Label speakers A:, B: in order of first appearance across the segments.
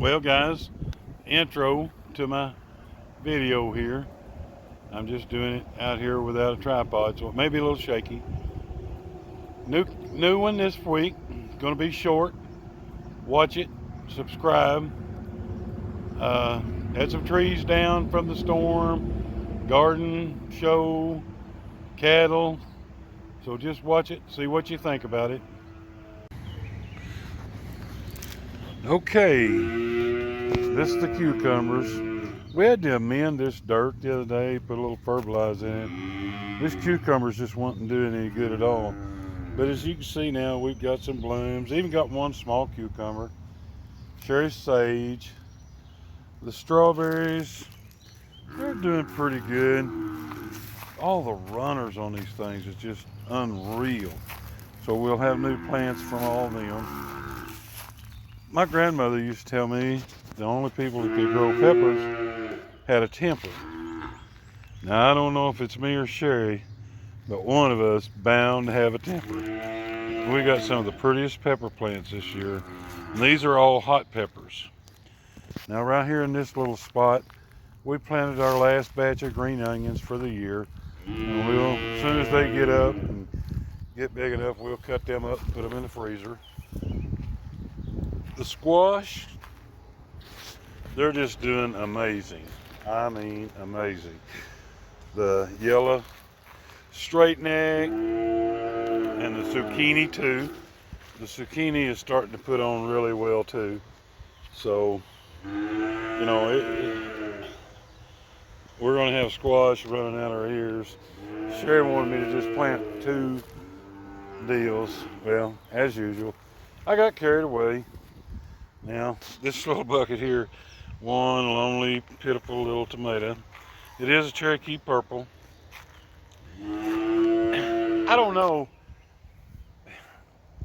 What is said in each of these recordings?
A: Well, guys, intro to my video here. I'm just doing it out here without a tripod, so it may be a little shaky. New one this week. Going to be short. Watch it. Subscribe. Had some trees down from the storm. Garden show. Cattle. So just watch it. See what you think about it. Okay. This is the cucumbers. We had to amend this dirt the other day, put a little fertilizer in it. This cucumber's just wasn't doing any good at all. But as you can see now, we've got some blooms. Even got one small cucumber. Cherry sage. The strawberries, they're doing pretty good. All the runners on these things is just unreal. So we'll have new plants from all of them. My grandmother used to tell me the only people that could grow peppers had a temper. Now I don't know if it's me or Sherry, but one of us bound to have a temper. We got some of the prettiest pepper plants this year. And these are all hot peppers. Now right here in this little spot, we planted our last batch of green onions for the year. And we'll, as soon as they get up and get big enough, we'll cut them up and put them in the freezer. The squash, they're just doing amazing. I mean, amazing. The yellow straight neck and the zucchini too. The zucchini is starting to put on really well too. So, you know, we're going to have squash running out our ears. Sherry wanted me to just plant 2 deals. Well, as usual, I got carried away. Now, this little bucket here, one lonely, pitiful little tomato. It is a Cherokee purple. I don't know.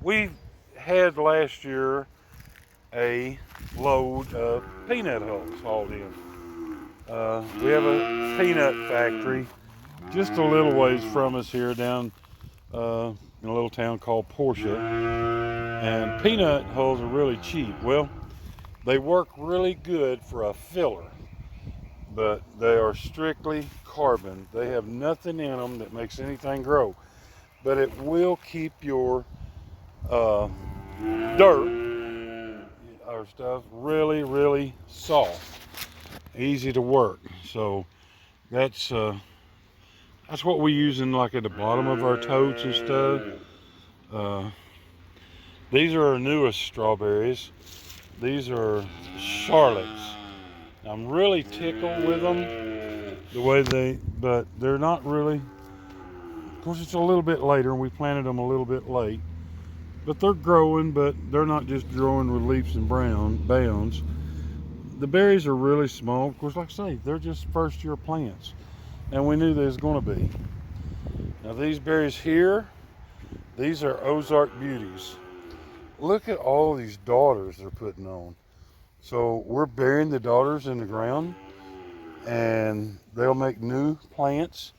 A: We had last year a load of peanut hulls hauled in. We have a peanut factory just a little ways from us here down in a little town called Portia. And peanut hulls are really cheap. Well, they work really good for a filler, but they are strictly carbon. They have nothing in them that makes anything grow, but it will keep your dirt or stuff really soft, easy to work. So that's what we use in like at the bottom of our totes and stuff. These are our newest strawberries. These are Charlottes. I'm really tickled with them the way but they're not really. Of course, it's a little bit later, and we planted them a little bit late. But they're growing, but they're not just growing with leaps and bounds. The berries are really small. Of course, like I say, they're just first year plants. And we knew they was going to be. Now these berries here, these are Ozark Beauties. Look at all these daughters they're putting on. So we're burying the daughters in the ground, and they'll make new plants,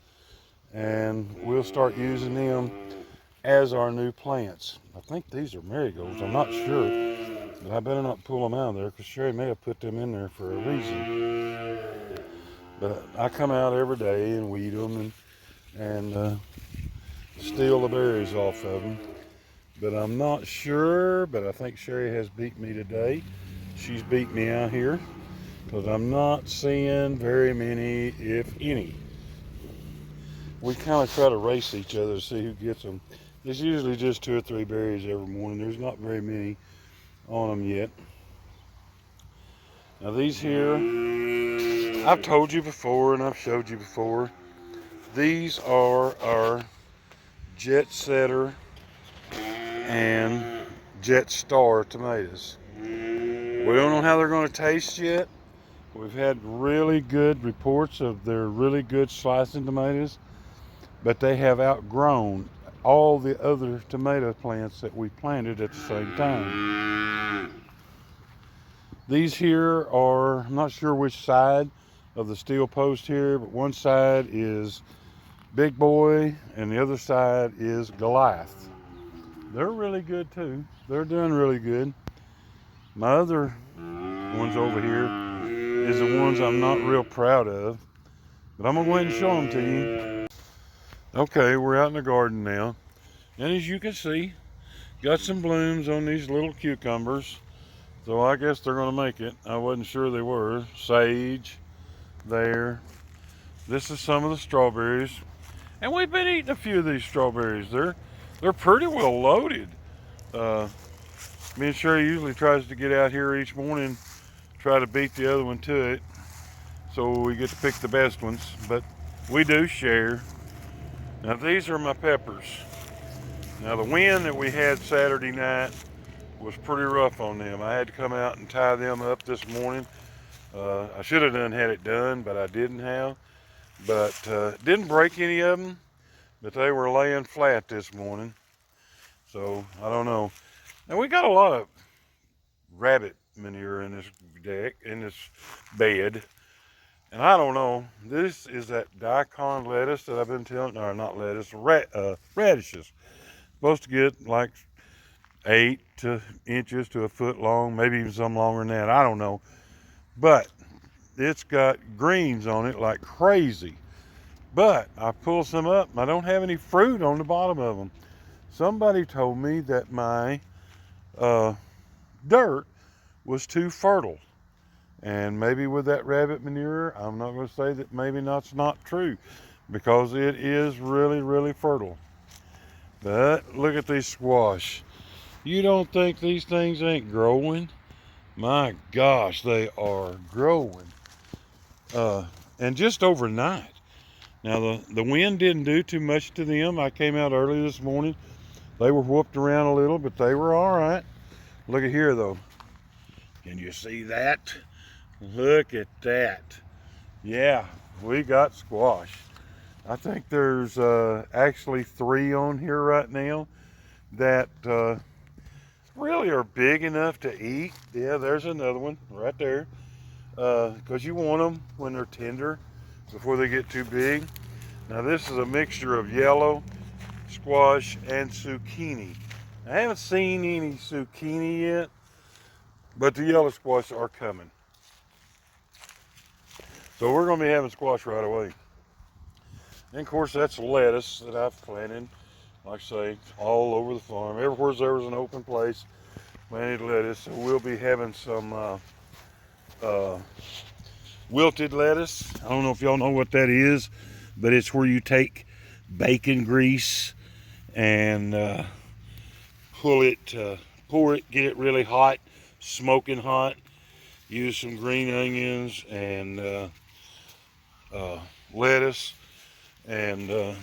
A: and we'll start using them as our new plants. I think these are marigolds. I'm not sure, but I better not pull them out of there because Sherry may have put them in there for a reason. But I come out every day and weed them and steal the berries off of them. But I'm not sure, but I think Sherry has beat me today. She's beat me out here because I'm not seeing very many, if any. We kind of try to race each other to see who gets them. There's usually just 2 or 3 berries every morning. There's not very many on them yet. Now these here, I've told you before and I've showed you before. These are our Jet Setter and Jet Star tomatoes. We don't know how they're going to taste yet. We've had really good reports of their really good slicing tomatoes, but they have outgrown all the other tomato plants that we planted at the same time. These here are, I'm not sure which side of the steel post here, but one side is Big Boy and the other side is Goliath. They're really good too. They're doing really good. My other ones over here is the ones I'm not real proud of. But I'm gonna go ahead and show them to you. Okay, we're out in the garden now. And as you can see, got some blooms on these little cucumbers. So I guess they're gonna make it. I wasn't sure they were. Sage, there. This is some of the strawberries. And we've been eating a few of these strawberries. They're pretty well loaded. Me and Sherry usually tries to get out here each morning, try to beat the other one to it, so we get to pick the best ones, but we do share. Now these are my peppers. Now the wind that we had Saturday night was pretty rough on them. I had to come out and tie them up this morning. I should have had it done, but I didn't have. But didn't break any of them, but they were laying flat this morning. So I don't know. Now we got a lot of rabbit manure in this bed, and I don't know. This is that daikon lettuce that I've been telling, or not lettuce, radishes. Supposed to get like 8 inches to a foot long, maybe even some longer than that. I don't know, but it's got greens on it like crazy. But I pulled some up, and I don't have any fruit on the bottom of them. Somebody told me that my dirt was too fertile, and maybe with that rabbit manure, I'm not going to say that maybe that's not true, because it is really, really fertile. But look at these squash. You don't think these things ain't growing? My gosh, they are growing, and just overnight. Now the wind didn't do too much to them. I came out early this morning. They were whooped around a little, but they were all right. Look at here though. Can you see that? Look at that. Yeah, we got squash. I think there's actually 3 on here right now that really are big enough to eat. Yeah, there's another one right there. Because you want them when they're tender before they get too big. Now this is a mixture of yellow squash and zucchini. I haven't seen any zucchini yet, but the yellow squash are coming. So we're going to be having squash right away. And of course that's lettuce that I've planted, like I say, all over the farm. Everywhere there was an open place, planted lettuce. So we'll be having some wilted lettuce. I don't know if y'all know what that is, but it's where you take bacon grease and pour it, get it really hot, smoking hot. Use some green onions and lettuce and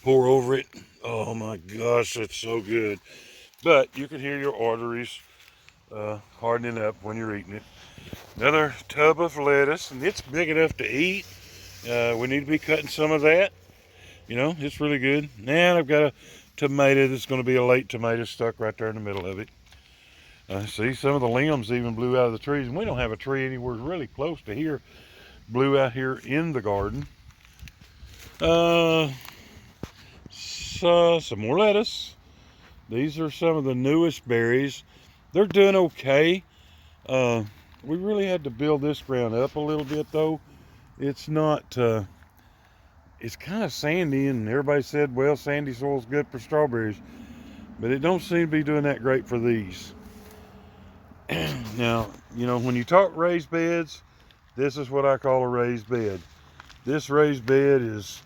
A: pour over it. Oh my gosh, it's so good. But you can hear your arteries hardening up when you're eating it. Another tub of lettuce, and it's big enough to eat. We need to be cutting some of that. You know, it's really good. And I've got a tomato that's going to be a late tomato stuck right there in the middle of it. See, some of the limbs even blew out of the trees, and we don't have a tree anywhere really close to here. Blew out here in the garden. So some more lettuce. These are some of the newest berries. They're doing okay. We really had to build this ground up a little bit though. It's not, it's kind of sandy, and everybody said, well, sandy soil's good for strawberries, but it don't seem to be doing that great for these. Now, you know, when you talk raised beds, this is what I call a raised bed. This raised bed is,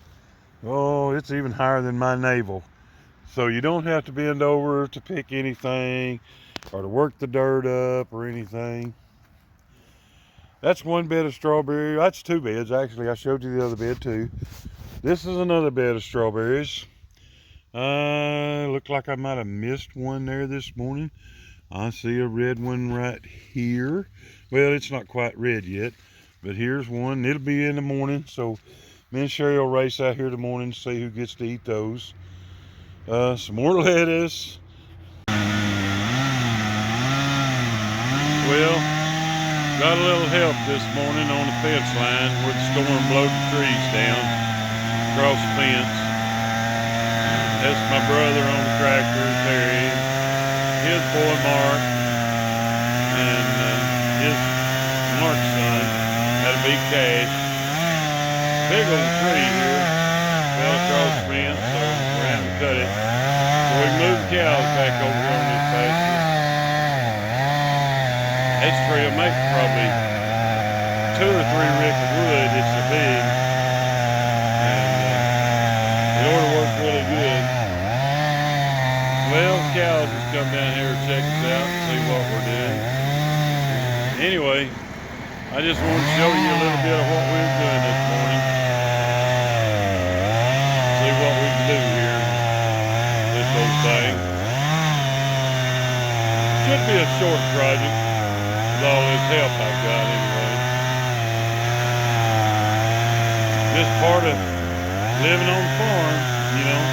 A: oh, it's even higher than my navel. So you don't have to bend over to pick anything or to work the dirt up or anything. That's one bed of strawberry. That's 2 beds, actually. I showed you the other bed too. This is another bed of strawberries. Looked like I might have missed one there this morning. I see a red one right here. Well, it's not quite red yet, but here's one. It'll be in the morning, so me and Sherry will race out here in the morning to see who gets to eat those. Some more lettuce. Well, got a little help this morning on the fence line where the storm blowed the trees down across the fence. That's my brother on the tractor, Terry. His boy Mark, and his Mark's son. That'll be Cash. Big old tree here. Fell across the fence, so we're having to cut it. So we moved cows back over here on this pasture. This tree will make probably 2 or 3 rick of wood. It's so big. And it ought to work really good. Well, cows just come down here and check us out and see what we're doing. Anyway, I just wanted to show you a little bit of what we were doing this morning. See what we can do here. This whole thing. Should be a short project with all this help I've got anyway. Just part of living on the farm, you know.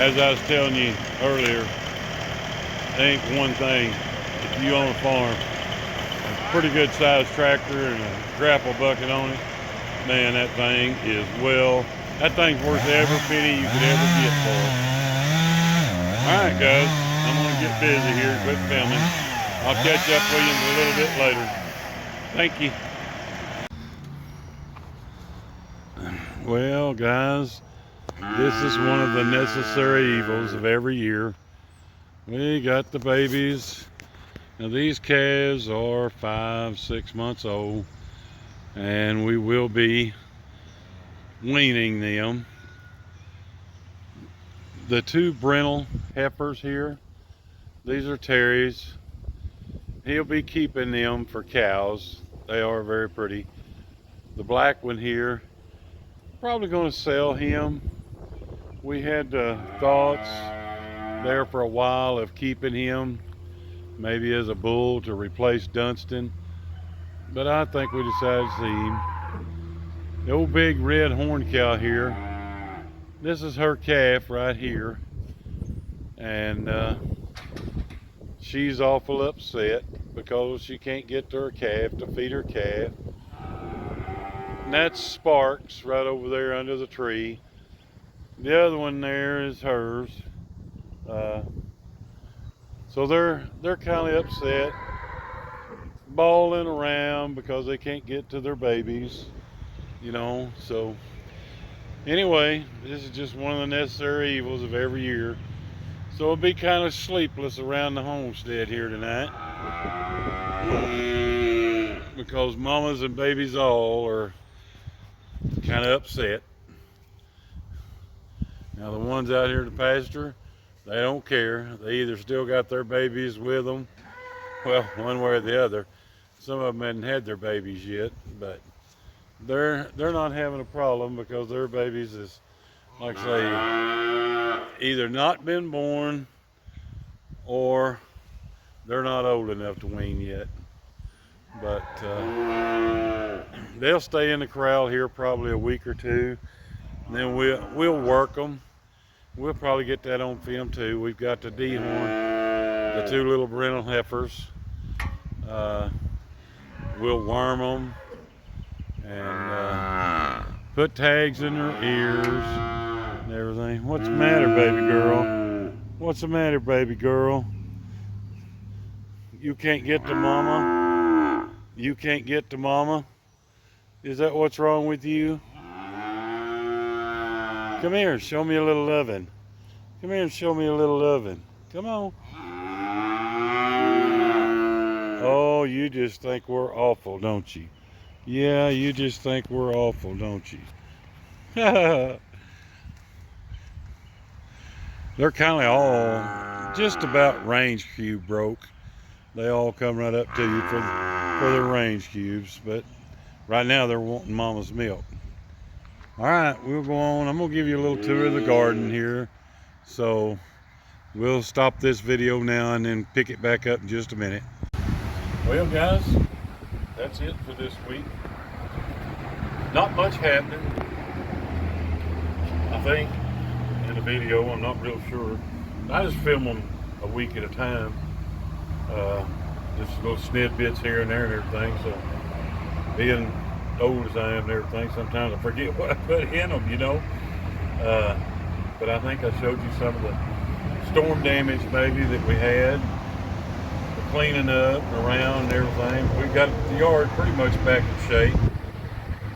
A: As I was telling you earlier, I think one thing, if you own a farm, a pretty good sized tractor and a grapple bucket on it, man, that thing is that thing's worth every penny you could ever get for it. Alright guys, I'm gonna get busy here, quit filming. I'll catch up with you a little bit later. Thank you. Well guys, this is one of the necessary evils of every year. We got the babies. Now these calves are 5-6 months old, and we will be weaning them. The 2 brindle heifers here, these are Terry's. He'll be keeping them for cows. They are very pretty. The black one here, probably going to sell him. We had thoughts there for a while of keeping him maybe as a bull to replace Dunstan, but I think we decided to see him. The old big red horn cow here, this is her calf right here, and she's awful upset because she can't get to her calf to feed her calf. And that's Sparks right over there under the tree. The other one there is hers. So they're kind of upset, bawling around because they can't get to their babies, you know. So anyway, this is just one of the necessary evils of every year. So it'll be kind of sleepless around the homestead here tonight because mamas and babies all are kind of upset. Now the ones out here at the pasture, they don't care. They either still got their babies with them, well, one way or the other. Some of them hadn't had their babies yet, but they're not having a problem because their babies is, like I say, either not been born or they're not old enough to wean yet. But they'll stay in the corral here probably a week or 2, and then we'll work them. We'll probably get that on film too. We've got the dehorn, the 2 little brindle heifers. We'll worm them and put tags in their ears and everything. What's the matter, baby girl? What's the matter, baby girl? You can't get to mama? You can't get to mama? Is that what's wrong with you? Come here, show me a little loving. Come here and show me a little loving. Come on. Oh, you just think we're awful, don't you? Yeah, you just think we're awful, don't you? They're kind of all just about range cube broke. They all come right up to you for their range cubes, but right now they're wanting mama's milk. All right, we'll go on. I'm gonna give you a little tour of the garden here. So we'll stop this video now and then pick it back up in just a minute. Well guys, that's it for this week. Not much happening, I think, in the video. I'm not real sure. I just film them a week at a time. Just little snippets here and there and everything. So being old as I am and everything, sometimes I forget what I put in them, you know. But I think I showed you some of the storm damage maybe that we had. We're cleaning up and around and everything. We've got the yard pretty much back in shape.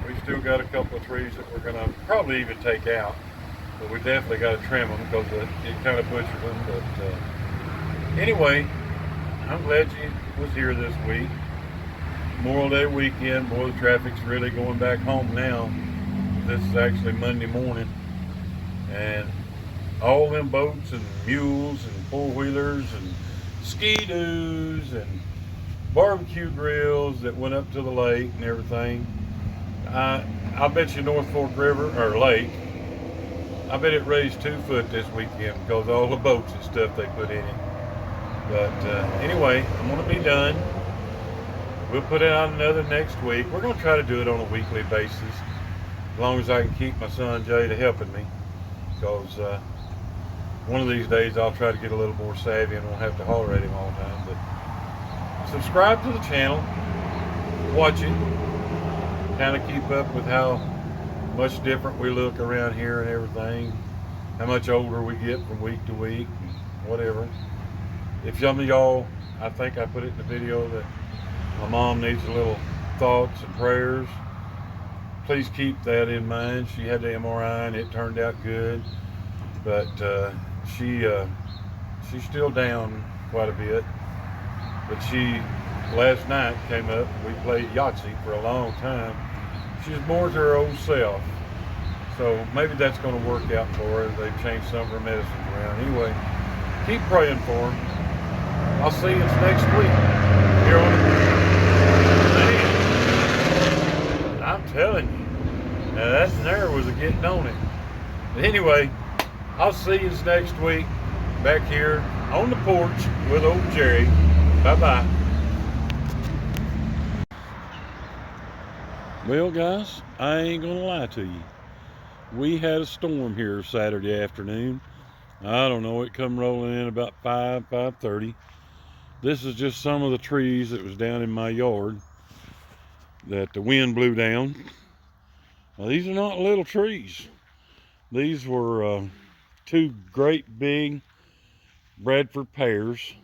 A: We've still got a couple of trees that we're gonna probably even take out, but we definitely got to trim them because it kind of butchered them. But anyway, I'm glad you was here this week. Memorial Day weekend. Boy, the traffic's really going back home now. This is actually Monday morning, and all them boats and mules and four-wheelers and ski-doos and barbecue grills that went up to the lake and everything. I bet you North Fork River or Lake, I bet it raised 2 foot this weekend because of all the boats and stuff they put in it. But anyway, I'm going to be done. We'll put it on another next week. We're going to try to do it on a weekly basis, as long as I can keep my son Jay to helping me, because one of these days I'll try to get a little more savvy and won't have to holler at him all the time. But subscribe to the channel, watch it, kind of keep up with how much different we look around here and everything, how much older we get from week to week, and whatever. If some of y'all, I think I put it in the video, that my mom needs a little thoughts and prayers, please keep that in mind. She had the MRI and it turned out good, but she's still down quite a bit. But she last night came up, we played Yahtzee for a long time. She's more to her old self, so maybe that's going to work out for her. They've changed some of her medicines around. Anyway, keep praying for her. I'll see you next week here on the Man, I'm telling you, now that nerve was getting on it. But anyway, I'll see you next week back here on the porch with old Jerry. Bye-bye. Well, guys, I ain't gonna lie to you. We had a storm here Saturday afternoon. I don't know, it come rolling in about 5:30. This is just some of the trees that was down in my yard that the wind blew down. Now, these are not little trees. These were 2 great big Bradford pears.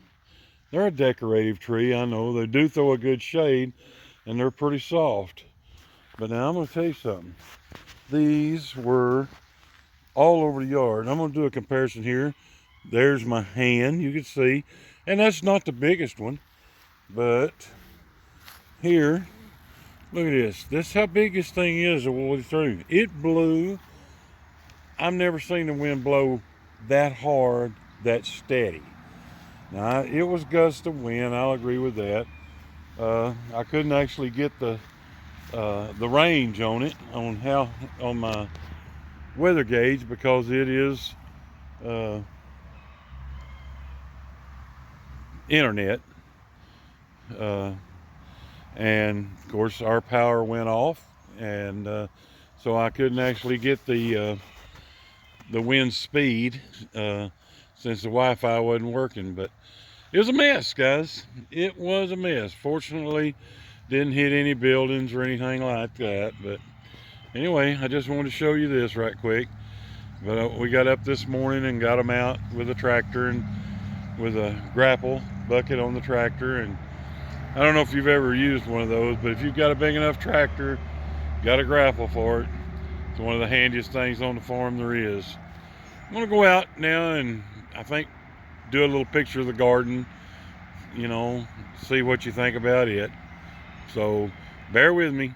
A: They're a decorative tree, I know. They do throw a good shade, and they're pretty soft. But now I'm going to tell you something. These were all over the yard. I'm going to do a comparison here. There's my hand, you can see. And that's not the biggest one. But here, look at this. This is how big this thing is all the way through. It blew. I've never seen the wind blow that hard, that steady. Now, it was gusts of wind, I'll agree with that. I couldn't actually get the range on it, on my weather gauge, because it is internet, and of course our power went off, and so I couldn't actually get the wind speed since the Wi-Fi wasn't working. But it was a mess, guys. It was a mess. Fortunately, didn't hit any buildings or anything like that. But anyway, I just wanted to show you this right quick. But we got up this morning and got them out with a tractor and with a grapple bucket on the tractor. And I don't know if you've ever used one of those, but if you've got a big enough tractor, got a grapple for it, it's one of the handiest things on the farm there is. I'm gonna go out now and I think do a little picture of the garden, you know, see what you think about it. So bear with me.